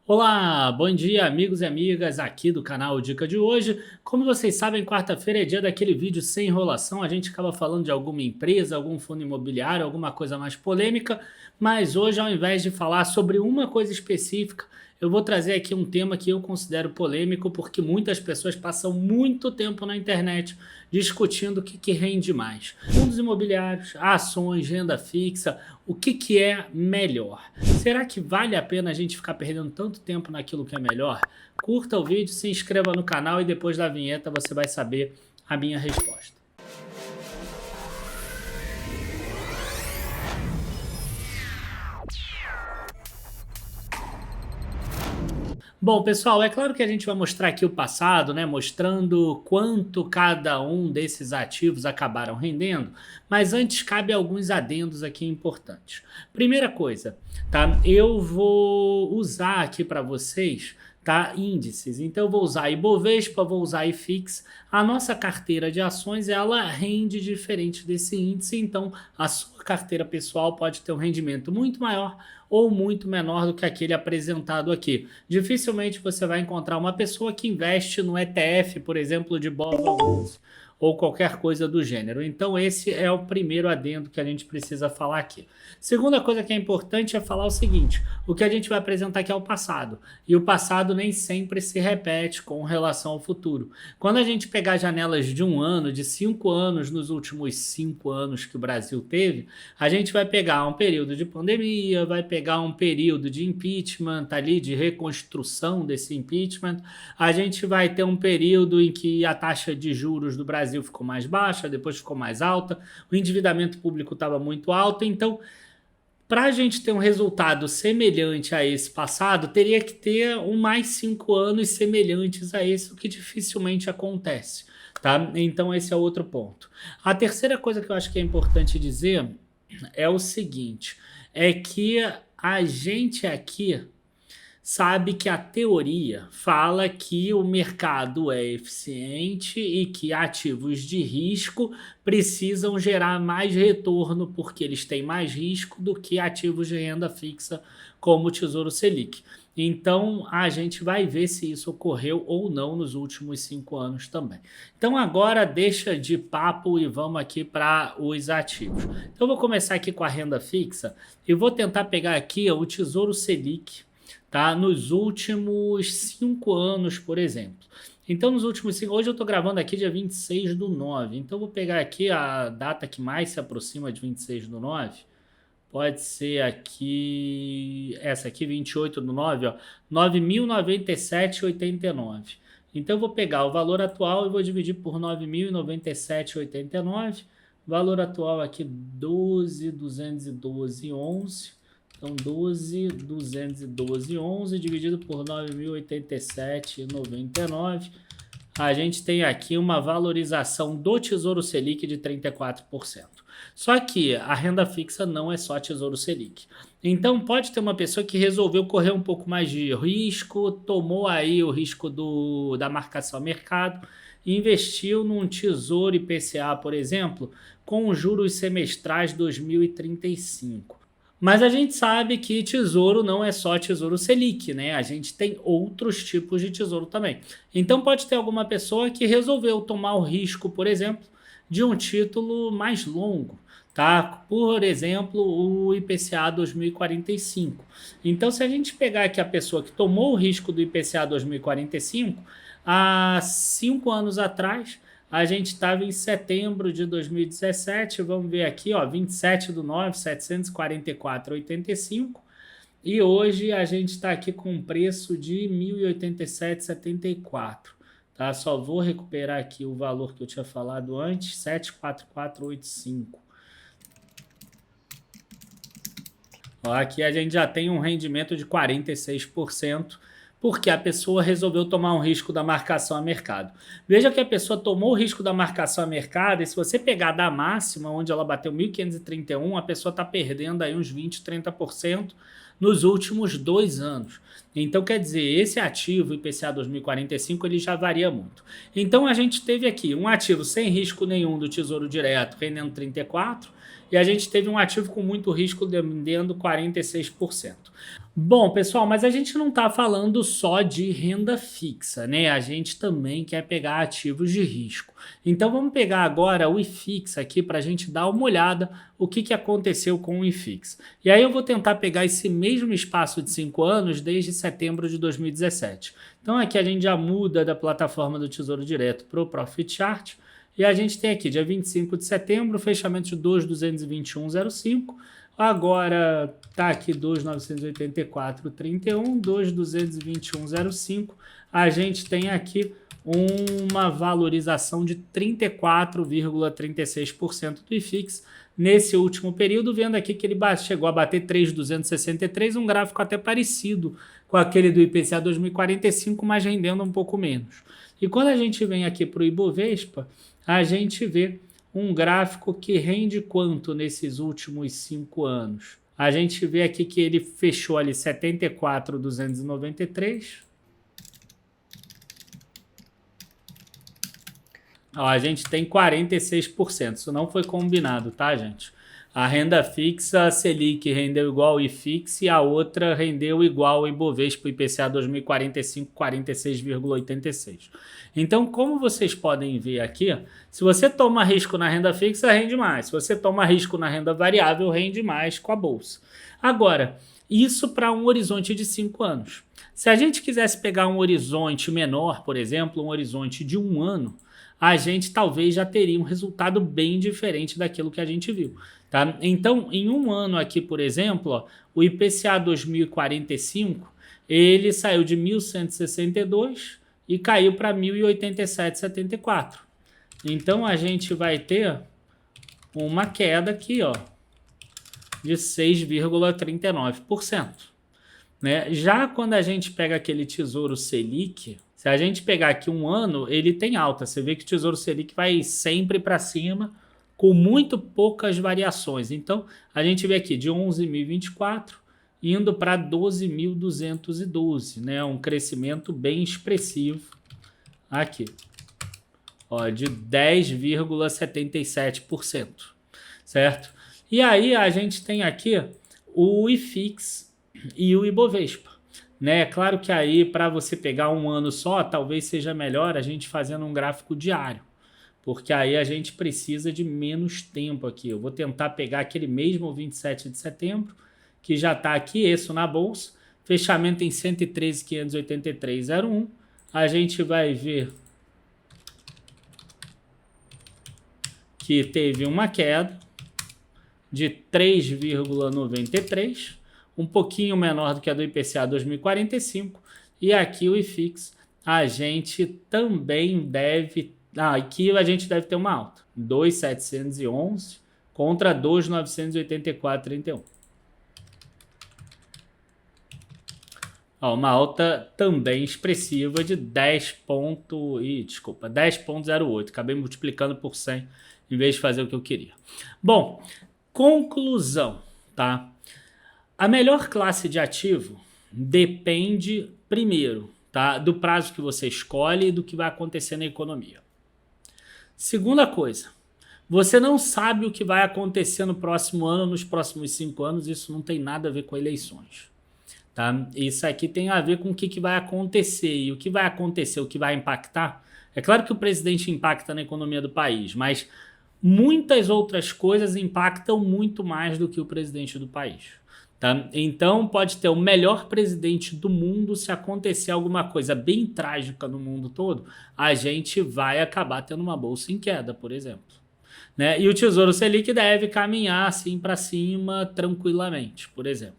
Olá, bom dia amigos e amigas aqui do canal Dica de hoje. Como vocês sabem, quarta-feira é dia daquele vídeo sem enrolação, a gente acaba falando de alguma empresa, algum fundo imobiliário, alguma coisa mais polêmica, mas hoje ao invés de falar sobre uma coisa específica, eu vou trazer aqui um tema que eu considero polêmico porque muitas pessoas passam muito tempo na internet discutindo o que rende mais. Fundos imobiliários, ações, renda fixa, o que é melhor? Será que vale a pena a gente ficar perdendo tanto tempo naquilo que é melhor? Curta o vídeo, se inscreva no canal e depois da vinheta você vai saber a minha resposta. Bom, pessoal, é claro que a gente vai mostrar aqui o passado, né? Mostrando quanto cada um desses ativos acabaram rendendo, mas antes cabe alguns adendos aqui importantes. Primeira coisa, tá? Eu vou usar aqui para vocês, tá? Índices. Então eu vou usar Ibovespa, vou usar IFIX. A nossa carteira de ações, ela rende diferente desse índice, então a sua carteira pessoal pode ter um rendimento muito maior ou muito menor do que aquele apresentado aqui. Dificilmente você vai encontrar uma pessoa que investe no ETF, por exemplo, de BOVA11 ou qualquer coisa do gênero. Então esse é o primeiro adendo que a gente precisa falar aqui. Segunda coisa que é importante é falar o seguinte: o que a gente vai apresentar aqui é o passado, e o passado nem sempre se repete com relação ao futuro. Quando a gente pegar janelas de um ano, de 5 anos, nos últimos 5 anos que o Brasil teve, a gente vai pegar um período de pandemia, vai pegar um período de impeachment ali, de reconstrução desse impeachment, a gente vai ter um período em que a taxa de juros do Brasil ficou mais baixa, depois ficou mais alta, o endividamento público estava muito alto, então para a gente ter um resultado semelhante a esse passado, teria que ter mais 5 anos semelhantes a esse, o que dificilmente acontece, tá? Então esse é outro ponto. A terceira coisa que eu acho que é importante dizer é o seguinte, é que a gente aqui sabe que a teoria fala que o mercado é eficiente e que ativos de risco precisam gerar mais retorno porque eles têm mais risco do que ativos de renda fixa como o Tesouro Selic. Então, a gente vai ver se isso ocorreu ou não nos últimos 5 anos também. Então, agora deixa de papo e vamos aqui para os ativos. Então, eu vou começar aqui com a renda fixa e vou tentar pegar aqui o Tesouro Selic, tá? Nos últimos 5 anos, por exemplo. Então, nos últimos 5, hoje eu estou gravando aqui dia 26/9, então eu vou pegar aqui a data que mais se aproxima de 26/9, pode ser aqui, essa aqui, 28/9, ó, 9.097,89. Então, eu vou pegar o valor atual e vou dividir por 9.097,89, valor atual aqui 12.212,11. Então, 12.212,11 dividido por 9.087,99. A gente tem aqui uma valorização do Tesouro Selic de 34%. Só que a renda fixa não é só Tesouro Selic. Então, pode ter uma pessoa que resolveu correr um pouco mais de risco, tomou aí o risco da marcação a mercado, investiu num Tesouro IPCA, por exemplo, com juros semestrais 2035. Mas a gente sabe que tesouro não é só Tesouro Selic, né? A gente tem outros tipos de tesouro também. Então pode ter alguma pessoa que resolveu tomar o risco, por exemplo, de um título mais longo, tá? Por exemplo, o IPCA 2045. Então, se a gente pegar aqui a pessoa que tomou o risco do IPCA 2045, há 5 anos atrás, a gente estava em setembro de 2017, vamos ver aqui, ó, 27/9, 744,85, e hoje a gente está aqui com um preço de 1.087,74, tá? Só vou recuperar aqui o valor que eu tinha falado antes, 744,85. Ó, aqui a gente já tem um rendimento de 46%, porque a pessoa resolveu tomar um risco da marcação a mercado. Veja que a pessoa tomou o risco da marcação a mercado, e se você pegar da máxima, onde ela bateu 1.531, a pessoa está perdendo aí uns 20, 30% nos últimos 2 anos. Então, quer dizer, esse ativo IPCA 2045, ele já varia muito. Então, a gente teve aqui um ativo sem risco nenhum do Tesouro Direto, rendendo 34, e a gente teve um ativo com muito risco rendendo 46%. Bom, pessoal, mas a gente não está falando só de renda fixa, né? A gente também quer pegar ativos de risco. Então vamos pegar agora o IFIX aqui para a gente dar uma olhada o que aconteceu com o IFIX. E aí eu vou tentar pegar esse mesmo espaço de 5 anos desde setembro de 2017. Então aqui a gente já muda da plataforma do Tesouro Direto para o Profit Chart. E a gente tem aqui, dia 25 de setembro, fechamento de 2.221,05. Agora tá aqui 2.984,31, 2.221,05. A gente tem aqui uma valorização de 34,36% do IFIX nesse último período, vendo aqui que ele chegou a bater 3.263, um gráfico até parecido com aquele do IPCA 2045, mas rendendo um pouco menos. E quando a gente vem aqui para o Ibovespa, a gente vê um gráfico que rende quanto nesses últimos 5 anos? A gente vê aqui que ele fechou ali 74.293. Ó, a gente tem 46%. Isso não foi combinado, tá, gente? A renda fixa, a Selic rendeu igual ao IFIX e a outra rendeu igual ao Ibovespa IPCA 2045, 46,86. Então, como vocês podem ver aqui, se você toma risco na renda fixa, rende mais. Se você toma risco na renda variável, rende mais com a bolsa. Agora, isso para um horizonte de 5 anos. Se a gente quisesse pegar um horizonte menor, por exemplo, um horizonte de 1 ano, a gente talvez já teria um resultado bem diferente daquilo que a gente viu. Tá? Então, em 1 ano aqui, por exemplo, ó, o IPCA 2045, ele saiu de 1.162 e caiu para 1.087,74. Então, a gente vai ter uma queda aqui, ó, de 6,39%. Né? Já quando a gente pega aquele Tesouro Selic, se a gente pegar aqui 1 ano, ele tem alta. Você vê que o Tesouro Selic vai sempre para cima, com muito poucas variações. Então, a gente vê aqui de 11.024 indo para 12.212, né? Um crescimento bem expressivo aqui, ó, de 10,77%, certo? E aí a gente tem aqui o IFIX e o Ibovespa. Né? É claro que aí, para você pegar 1 ano só, talvez seja melhor a gente fazendo um gráfico diário, porque aí a gente precisa de menos tempo aqui. Eu vou tentar pegar aquele mesmo 27 de setembro, que já está aqui, esse na bolsa, fechamento em 113.583,01. A gente vai ver que teve uma queda de 3,93%, um pouquinho menor do que a do IPCA 2045, e aqui o IFIX a gente também deve, aqui a gente deve ter uma alta, 2.711 contra 2.984,31. Uma alta também expressiva de 10,08, acabei multiplicando por 100 em vez de fazer o que eu queria. Bom, conclusão, tá? A melhor classe de ativo depende, primeiro, tá, do prazo que você escolhe e do que vai acontecer na economia. Segunda coisa, você não sabe o que vai acontecer no próximo ano, nos próximos 5 anos, isso não tem nada a ver com eleições. Tá? Isso aqui tem a ver com o que vai acontecer, e o que vai acontecer, o que vai impactar. É claro que o presidente impacta na economia do país, mas muitas outras coisas impactam muito mais do que o presidente do país. Tá? Então pode ter o melhor presidente do mundo, se acontecer alguma coisa bem trágica no mundo todo, a gente vai acabar tendo uma bolsa em queda, por exemplo. Né? E o Tesouro Selic deve caminhar assim para cima tranquilamente, por exemplo.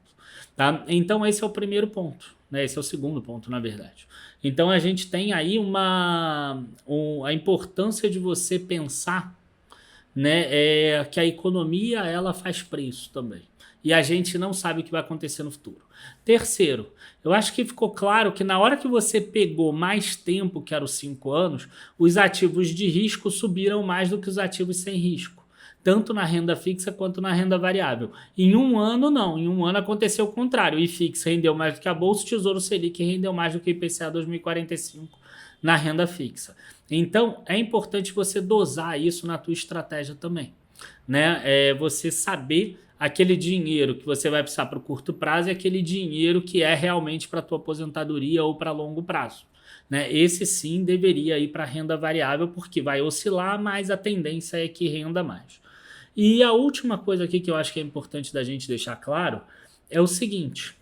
Tá? Então esse é o primeiro ponto, né? Esse é o segundo ponto, na verdade. Então a gente tem aí a importância de você pensar, né, que a economia ela faz preço também. E a gente não sabe o que vai acontecer no futuro. Terceiro, eu acho que ficou claro que na hora que você pegou mais tempo, que era os 5 anos, os ativos de risco subiram mais do que os ativos sem risco, tanto na renda fixa quanto na renda variável. Em 1 ano, não. Em 1 ano aconteceu o contrário. O IFIX rendeu mais do que a Bolsa, o Tesouro Selic rendeu mais do que o IPCA 2045 na renda fixa. Então, é importante você dosar isso na tua estratégia também. né? É você saber aquele dinheiro que você vai precisar para o curto prazo e aquele dinheiro que é realmente para a tua aposentadoria ou para longo prazo. Né? Esse sim deveria ir para renda variável, porque vai oscilar, mas a tendência é que renda mais. E a última coisa aqui que eu acho que é importante da gente deixar claro é o seguinte: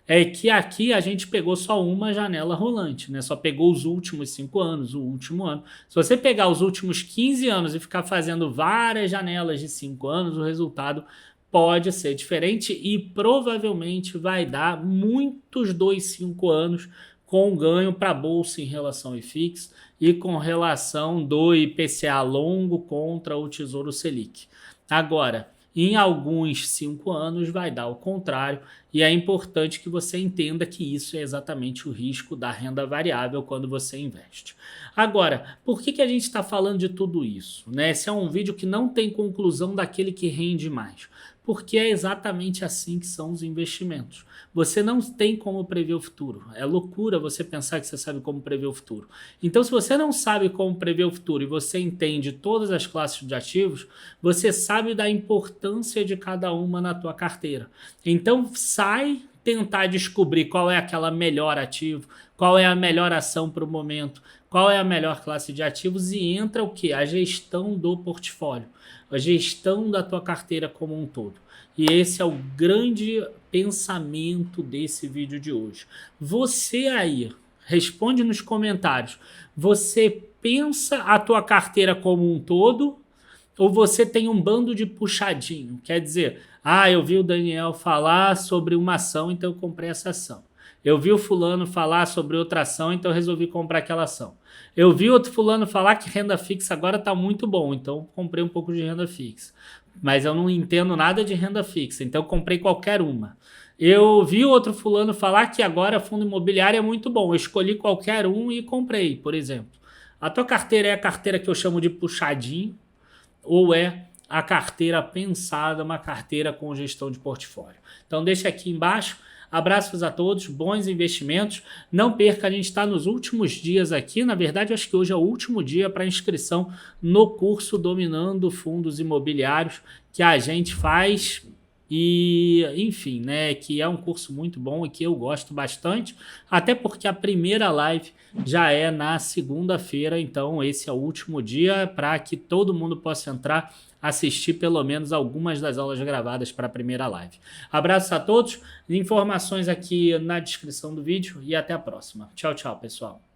é que aqui a gente pegou só uma janela rolante, né? Só pegou os últimos 5 anos, o último ano. Se você pegar os últimos 15 anos e ficar fazendo várias janelas de 5 anos, o resultado pode ser diferente e provavelmente vai dar muitos 2, 5 anos com ganho para a bolsa em relação ao IFIX e com relação do IPCA longo contra o Tesouro Selic. Agora, em alguns 5 anos vai dar o contrário, e é importante que você entenda que isso é exatamente o risco da renda variável quando você investe. Agora, por que a gente está falando de tudo isso? Né? Esse é um vídeo que não tem conclusão daquele que rende mais, porque é exatamente assim que são os investimentos. Você não tem como prever o futuro. É loucura você pensar que você sabe como prever o futuro. Então, se você não sabe como prever o futuro e você entende todas as classes de ativos, você sabe da importância de cada uma na tua carteira. Então, sai tentar descobrir qual é aquela melhor ativo, qual é a melhor ação para o momento, qual é a melhor classe de ativos e entra o que? A gestão do portfólio, a gestão da tua carteira como um todo. E esse é o grande pensamento desse vídeo de hoje. Você aí, responde nos comentários, você pensa a tua carteira como um todo ou você tem um bando de puxadinho? Quer dizer, eu vi o Daniel falar sobre uma ação, então eu comprei essa ação. Eu vi o fulano falar sobre outra ação, então eu resolvi comprar aquela ação. Eu vi outro fulano falar que renda fixa agora está muito bom, então eu comprei um pouco de renda fixa. Mas eu não entendo nada de renda fixa, então eu comprei qualquer uma. Eu vi outro fulano falar que agora fundo imobiliário é muito bom, eu escolhi qualquer um e comprei, por exemplo. A tua carteira é a carteira que eu chamo de puxadinho, ou é a carteira pensada, uma carteira com gestão de portfólio? Então deixa aqui embaixo. Abraços a todos, bons investimentos. Não perca, a gente está nos últimos dias aqui. Na verdade, acho que hoje é o último dia para inscrição no curso Dominando Fundos Imobiliários que a gente faz. E, enfim, né, que é um curso muito bom e que eu gosto bastante, até porque a primeira live já é na segunda-feira, então esse é o último dia para que todo mundo possa entrar, assistir pelo menos algumas das aulas gravadas para a primeira live. Abraços a todos, informações aqui na descrição do vídeo e até a próxima. Tchau, tchau, pessoal.